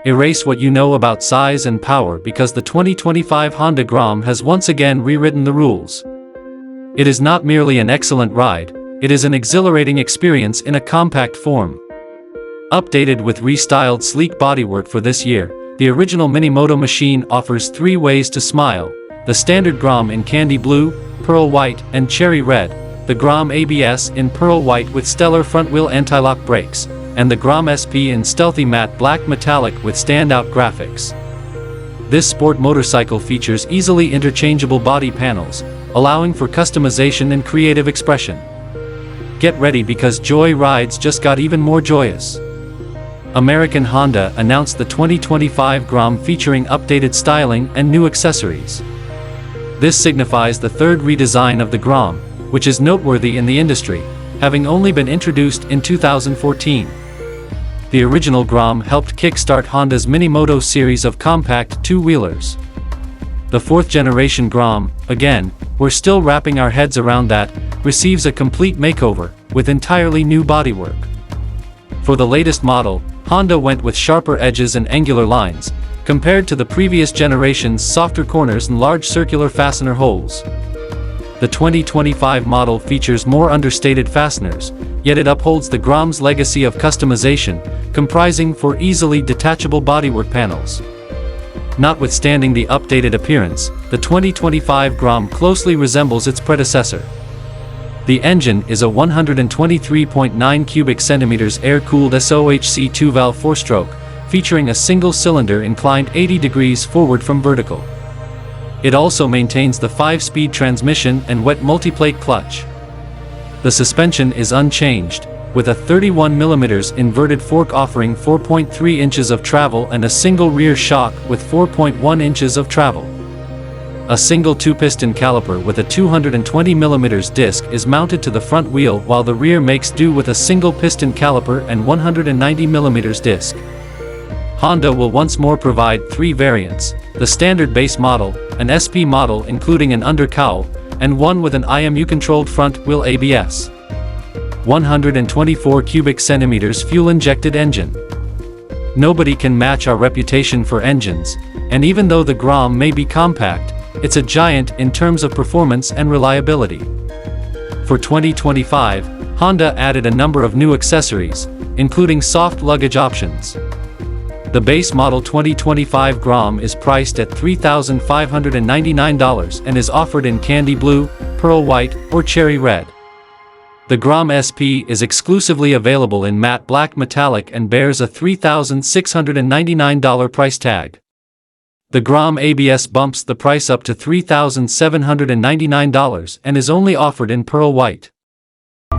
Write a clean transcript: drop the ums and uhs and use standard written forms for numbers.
Erase what you know about size and power because the 2025 Honda Grom has once again rewritten the rules. It is not merely an excellent ride, it is an exhilarating experience in a compact form. Updated with restyled sleek bodywork for this year, the original Minimoto machine offers 3 ways to smile: the standard Grom in candy blue, pearl white, and cherry red, the Grom ABS in pearl white with stellar front-wheel anti-lock brakes, and the Grom SP in stealthy matte black metallic with standout graphics. This sport motorcycle features easily interchangeable body panels, allowing for customization and creative expression. Get ready because joy rides just got even more joyous. American Honda announced the 2025 Grom featuring updated styling and new accessories. This signifies the third redesign of the Grom, which is noteworthy in the industry, having only been introduced in 2014. The original Grom helped kickstart Honda's Minimoto series of compact two-wheelers. The 4th generation Grom, again, we're still wrapping our heads around that, receives a complete makeover, with entirely new bodywork. For the latest model, Honda went with sharper edges and angular lines, compared to the previous generation's softer corners and large circular fastener holes. The 2025 model features more understated fasteners, yet it upholds the Grom's legacy of customization, comprising 4 easily detachable bodywork panels. Notwithstanding the updated appearance, the 2025 Grom closely resembles its predecessor. The engine is a 123.9 cubic centimeters air-cooled SOHC 2-valve 4-stroke, featuring a single-cylinder inclined 80 degrees forward from vertical. It also maintains the 5-speed transmission and wet multiplate clutch. The suspension is unchanged, with a 31mm inverted fork offering 4.3 inches of travel and a single rear shock with 4.1 inches of travel. A single 2-piston caliper with a 220mm disc is mounted to the front wheel while the rear makes do with a single piston caliper and 190mm disc. Honda will once more provide 3 variants: the standard base model, an SP model including an undercowl, and one with an IMU-controlled front-wheel ABS. 124 cubic centimeters fuel-injected engine. Nobody can match our reputation for engines, and even though the Grom may be compact, it's a giant in terms of performance and reliability. For 2025, Honda added a number of new accessories, including soft luggage options. The base model 2025 Grom is priced at $3,599 and is offered in candy blue, pearl white, or cherry red. The Grom SP is exclusively available in matte black metallic and bears a $3,699 price tag. The Grom ABS bumps the price up to $3,799 and is only offered in pearl white.